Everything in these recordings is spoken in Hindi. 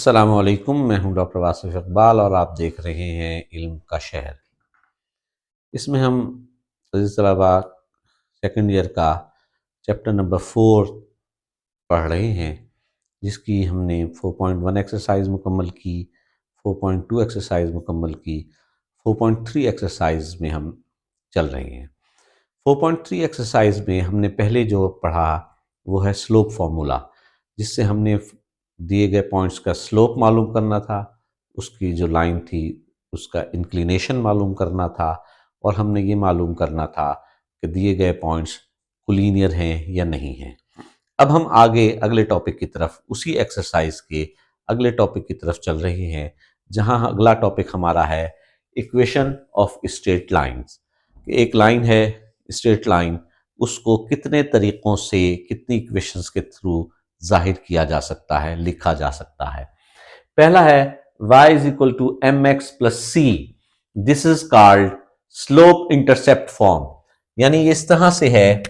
अस्सलामुअलैकुम, मैं हूं डॉक्टर वासिफ इकबाल और आप देख रहे हैं इल्म का शहर। इसमें हम अज़ीज़ तलबा सेकंड ईयर का चैप्टर नंबर 4 पढ़ रहे हैं, जिसकी हमने 4.1 एक्सरसाइज मुकम्मल की, 4.2 एक्सरसाइज मुकम्मल की, 4.3 एक्सरसाइज में हम चल रहे हैं। 4.3 एक्सरसाइज में हमने पहले जो पढ़ा वो है स्लोप फार्मूला, जिससे हमने दिए गए पॉइंट्स का स्लोप मालूम करना था, उसकी जो लाइन थी उसका इंक्लिनेशन मालूम करना था, और हमने ये मालूम करना था कि दिए गए पॉइंट्स कोलिनियर हैं या नहीं हैं। अब हम आगे अगले टॉपिक की तरफ, उसी एक्सरसाइज के अगले टॉपिक की तरफ चल रहे हैं, जहां अगला टॉपिक हमारा है इक्वेशन ऑफ स्ट्रेट लाइंस। एक लाइन है स्ट्रेट लाइन, उसको कितने तरीक़ों से, कितनी इक्वेशंस के थ्रू जाहिर किया जा सकता है, लिखा जा सकता है। पहला है y is equal to M X plus C. This is called slope intercept form. यानी इस तरह से है,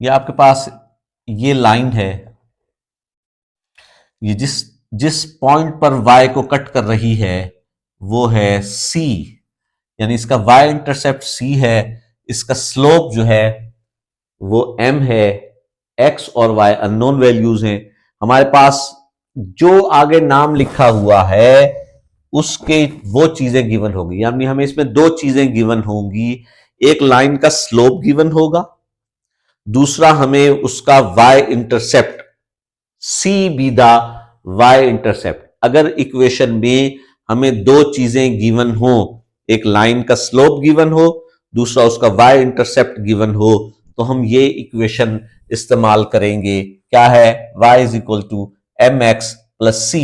ये आपके पास ये लाइन है, ये जिस पॉइंट पर y को कट कर रही है वो है c, यानी इसका y इंटरसेप्ट c है, इसका स्लोप जो है वो m है, x और y अननोन वैल्यूज हैं। हमारे पास जो आगे नाम लिखा हुआ है उसके वो चीजें गिवन होगी, यानी हमें इसमें दो चीजें गिवन होंगी। एक लाइन का स्लोप गिवन होगा, दूसरा हमें उसका y intercept c be the y intercept. अगर इक्वेशन में हमें दो चीजें गिवन हो, एक लाइन का स्लोप गिवन हो, दूसरा उसका y इंटरसेप्ट गिवन हो, तो हम ये इक्वेशन इस्तेमाल करेंगे। क्या है? y is equal to M X plus C.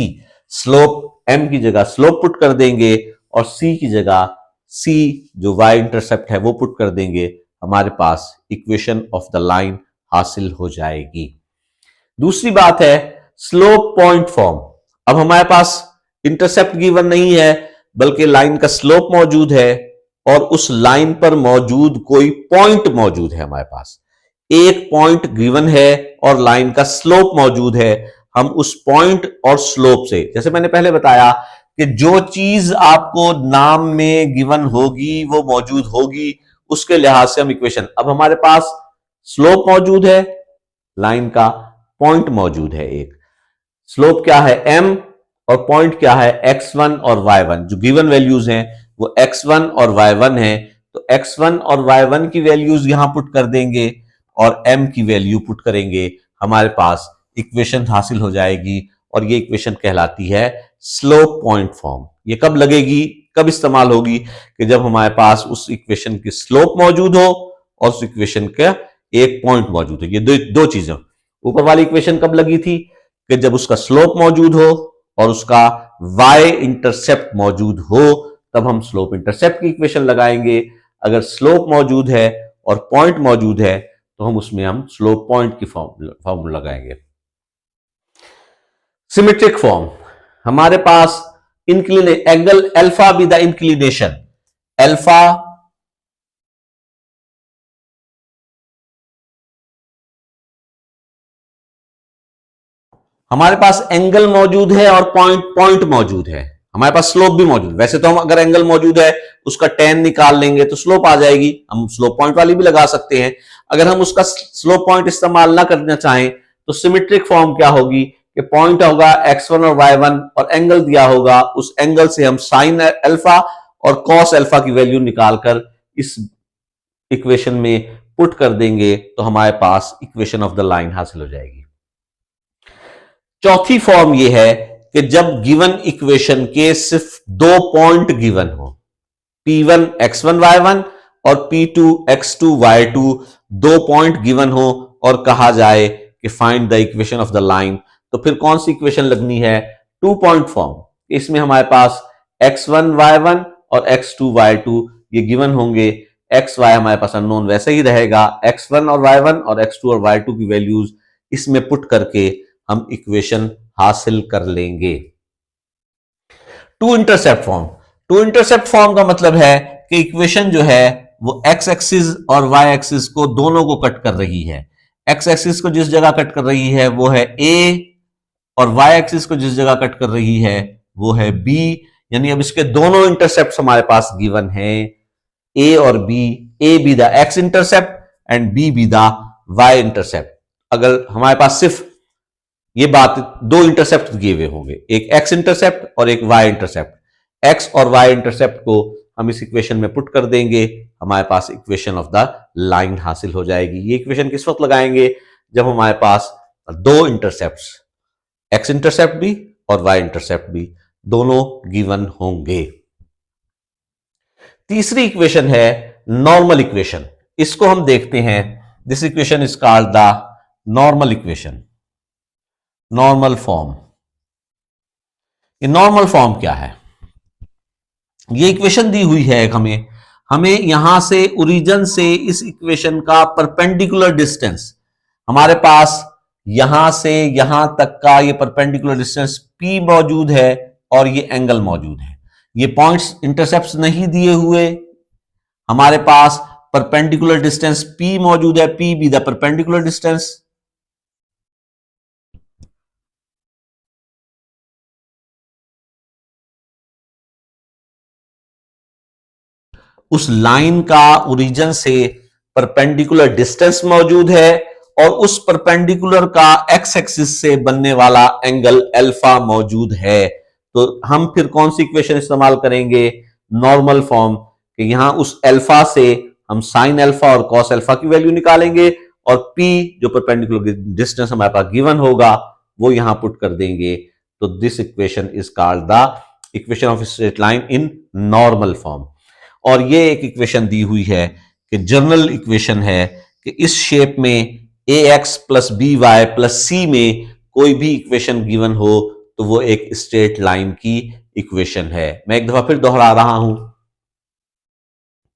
Slope m की जगह स्लोप पुट कर देंगे और c की जगह c जो y इंटरसेप्ट है वो पुट कर देंगे। हमारे पास इक्वेशन ऑफ द लाइन हासिल हो जाएगी। दूसरी बात है स्लोप पॉइंट फॉर्म। अब हमारे पास इंटरसेप्ट गिवन नहीं है, बल्कि लाइन का स्लोप मौजूद है और उस लाइन पर मौजूद कोई पॉइंट मौजूद है। हमारे पास एक पॉइंट गिवन है और लाइन का स्लोप मौजूद है। हम उस पॉइंट और स्लोप से, जैसे मैंने पहले बताया कि जो चीज आपको नाम में गिवन होगी वो मौजूद होगी, उसके लिहाज से हम इक्वेशन। अब हमारे पास स्लोप मौजूद है, लाइन का पॉइंट मौजूद है। एक स्लोप क्या है? m, और पॉइंट क्या है? x1 और y1। जो गिवन वैल्यूज हैं वो x1 और y1 है, तो x1 और y1 की वैल्यूज यहां पुट कर देंगे और m की वैल्यू पुट करेंगे। हमारे पास इक्वेशन हासिल हो जाएगी और ये इक्वेशन कहलाती है स्लोप पॉइंट फॉर्म। ये कब लगेगी, कब इस्तेमाल होगी? कि जब हमारे पास उस इक्वेशन की स्लोप मौजूद हो और उस इक्वेशन का एक पॉइंट मौजूद है। ये दो चीजें। ऊपर वाली इक्वेशन कब लगी थी? कि जब उसका स्लोप मौजूद हो और उसका y इंटरसेप्ट मौजूद हो, तब हम स्लोप इंटरसेप्ट की इक्वेशन लगाएंगे। अगर स्लोप मौजूद है और पॉइंट मौजूद है तो हम स्लोप पॉइंट की फॉर्मूला लगाएंगे। सिमेट्रिक फॉर्म, हमारे पास angle alpha be the inclination. Alpha हमारे पास एंगल मौजूद है और पॉइंट मौजूद है। हमारे पास स्लोप भी मौजूद है। वैसे तो हम अगर एंगल मौजूद है उसका tan निकाल लेंगे तो स्लोप आ जाएगी, हम स्लोप पॉइंट वाली भी लगा सकते हैं। अगर हम उसका स्लोप पॉइंट इस्तेमाल ना करना चाहें तो सिमेट्रिक फॉर्म क्या होगी कि पॉइंट होगा x1 और y1 और एंगल दिया होगा, उस एंगल से हम साइन अल्फा और कॉस अल्फा की वैल्यू निकालकर इस इक्वेशन में पुट कर देंगे, तो हमारे पास इक्वेशन ऑफ द लाइन हासिल हो जाएगी। चौथी फॉर्म यह है कि जब गिवन इक्वेशन के सिर्फ दो पॉइंट गिवन हो, P1 x1 y1 और P2 x2 y2, दो पॉइंट गिवन हो और कहा जाए कि find the equation of the line, तो फिर कौन सी इक्वेशन लगनी है? Two point form. इसमें हमारे पास x1 y1 और x2 y2 ये गिवन होंगे। x y हमारे पास अननोन वैसे ही रहेगा। x1 और y1 और x2 और y2 की वैल्यूज इसमें पुट करके हम इक्वेशन हासिल कर लेंगे। Two intercept form. Two intercept form का मतलब है कि इक्वेशन जो है वो एक्स एक्सिस और वाई एक्सिस को दोनों को कट कर रही है। एक्स एक्सिस को जिस जगह कट कर रही है वो है ए और वाई एक्सिस को जिस जगह कट कर रही है वो है बी, यानी अब इसके दोनों इंटरसेप्ट हमारे पास गिवन है, ए और B, A be the X intercept and B be the Y intercept. अगर हमारे पास सिर्फ ये बात, दो इंटरसेप्ट दिए हुए होंगे, एक एक्स इंटरसेप्ट और एक वाई इंटरसेप्ट, एक्स और वाई इंटरसेप्ट को हम इस इक्वेशन में पुट कर देंगे, हमारे पास इक्वेशन ऑफ द लाइन हासिल हो जाएगी। ये इक्वेशन किस वक्त लगाएंगे, जब हमारे पास दो इंटरसेप्ट्स, एक्स इंटरसेप्ट भी और वाई इंटरसेप्ट भी दोनों गिवन होंगे। तीसरी इक्वेशन है नॉर्मल इक्वेशन, इसको हम देखते हैं। This equation is called the normal equation, normal form. ये नॉर्मल फॉर्म क्या है, ये इक्वेशन दी हुई है हमें यहां से ओरिजिन से इस इक्वेशन का परपेंडिकुलर डिस्टेंस, हमारे पास यहां से यहां तक का ये परपेंडिकुलर डिस्टेंस P मौजूद है और ये एंगल मौजूद है। ये पॉइंट्स इंटरसेप्ट्स नहीं दिए हुए, हमारे पास परपेंडिकुलर डिस्टेंस P मौजूद है, P be the perpendicular distance. उस लाइन का ओरिजिन से परपेंडिकुलर डिस्टेंस मौजूद है और उस परपेंडिकुलर का एक्स एक्सिस से बनने वाला एंगल अल्फा मौजूद है। तो हम फिर कौन सी इक्वेशन इस्तेमाल करेंगे, नॉर्मल फॉर्म, कि यहां उस अल्फा से हम साइन अल्फा और कॉस अल्फा की वैल्यू निकालेंगे और P जो परपेंडिकुलर डिस्टेंस हमारे पास गिवन होगा वो यहां पुट कर देंगे। तो this equation is called the equation of straight line in normal form. और ये एक इक्वेशन दी हुई है कि जनरल इक्वेशन है कि इस शेप में a x plus b y plus c में कोई भी इक्वेशन गिवन हो तो वो एक स्ट्रेट लाइन की इक्वेशन है। मैं एक दफा फिर दोहरा रहा हूं।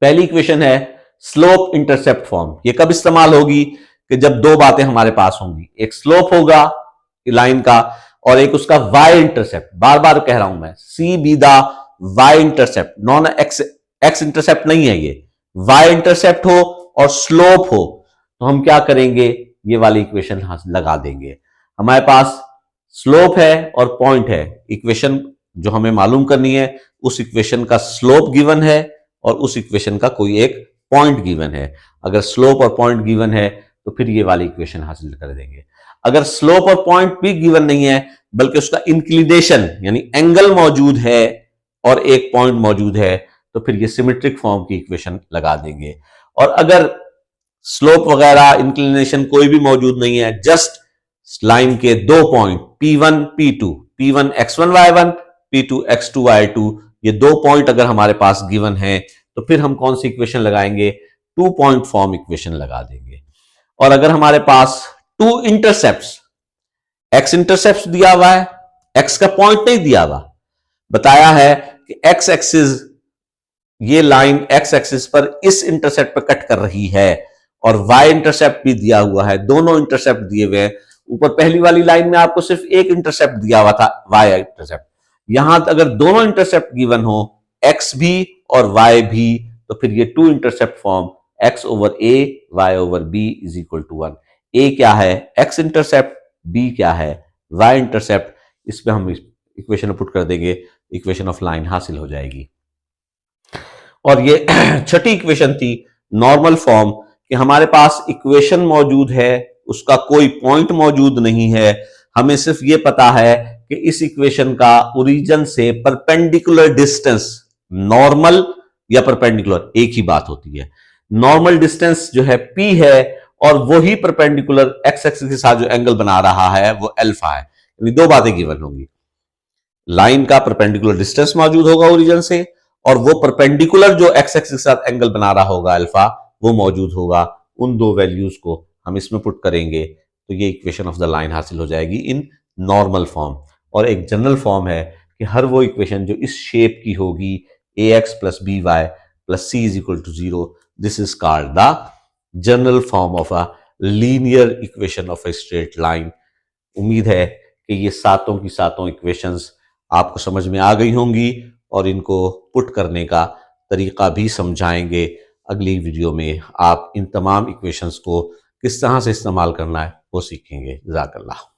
पहली इक्वेशन है स्लोप इंटरसेप्ट फॉर्म। ये कब इस्तेमाल होगी, कि जब दो बातें हमारे पास होंगी, एक स्लोप होगा लाइन का और एक उसका वाई इंटरसेप्ट। बार बार कह रहा हूं मैं, see b the Y intercept, non x intercept नहीं है, ये वाई इंटरसेप्ट हो और स्लोप हो, तो हम क्या करेंगे, ये वाली इक्वेशन लगा देंगे। हमारे पास स्लोप है और पॉइंट है, इक्वेशन जो हमें मालूम करनी है उस इक्वेशन का स्लोप गिवन है और उस इक्वेशन का कोई एक पॉइंट गिवन है। अगर स्लोप और पॉइंट गिवन है तो फिर ये वाली इक्वेशन हासिल कर देंगे। अगर स्लोप और पॉइंट भी गिवन नहीं है बल्कि उसका इंक्लिनेशन यानी एंगल मौजूद है और एक पॉइंट मौजूद है तो फिर ये सिमेट्रिक फॉर्म की इक्वेशन लगा देंगे। और अगर स्लोप वगैरह इंक्लिनेशन कोई भी मौजूद नहीं है, जस्ट लाइन के दो point P1 P2, P1 X1 Y1, P2 X2 Y2, ये दो पॉइंट अगर हमारे पास गिवन है तो फिर हम कौन सी इक्वेशन लगाएंगे, टू पॉइंट फॉर्म इक्वेशन लगा देंगे। और अगर हमारे पास टू इंटरसेप्ट्स, एक्स इंटरसेप्ट दिया हुआ है, एक्स का पॉइंट नहीं दिया हुआ, बताया है कि एक्स एक्सिस, ये लाइन एक्स एक्सिस पर इस इंटरसेप्ट पर कट कर रही है और वाई इंटरसेप्ट भी दिया हुआ है, दोनों इंटरसेप्ट दिए हुए हैं। ऊपर पहली वाली लाइन में आपको सिर्फ एक इंटरसेप्ट दिया हुआ था, वाई इंटरसेप्ट। यहां अगर दोनों इंटरसेप्ट गिवन हो, एक्स भी और वाई भी, तो फिर ये two intercept form x over a y over b is equal to 1। A क्या है, एक्स इंटरसेप्ट, बी क्या है, वाई इंटरसेप्ट। इस पे हम इक्वेशन पुट कर देंगे, इक्वेशन ऑफ लाइन हासिल हो जाएगी। और ये छठी इक्वेशन थी नॉर्मल फॉर्म, कि हमारे पास इक्वेशन मौजूद है, उसका कोई पॉइंट मौजूद नहीं है, हमें सिर्फ ये पता है कि इस इक्वेशन का ओरिजिन से परपेंडिकुलर डिस्टेंस, नॉर्मल या परपेंडिकुलर एक ही बात होती है, नॉर्मल डिस्टेंस जो है P है और वही परपेंडिकुलर एक्स एक्सिस के साथ जो एंगल बना रहा है वो अल्फा है। यानी दो बातें गिवन होंगी, लाइन का परपेंडिकुलर डिस्टेंस मौजूद होगा ओरिजिन से और वो परपेंडिकुलर जो एक्स एक्सिस के साथ एंगल बना रहा होगा अल्फा, वो मौजूद होगा। उन दो वैल्यूज को हम इसमें पुट करेंगे तो ये इक्वेशन ऑफ द लाइन हासिल हो जाएगी इन नॉर्मल फॉर्म। और एक जनरल फॉर्म है कि हर वो इक्वेशन जो इस शेप की होगी, a x plus b y plus c is equal to 0, this is called the general form of a linear equation of a straight line. उम्मीद है कि ये सातों की सातों इक्वेशंस आपको समझ में आ गई होंगी और इनको पुट करने का तरीका भी समझाएंगे। अगली वीडियो में आप इन तमाम इक्वेशंस को किस तरह से इस्तेमाल करना है वो सीखेंगे। जज़ाकल्लाह।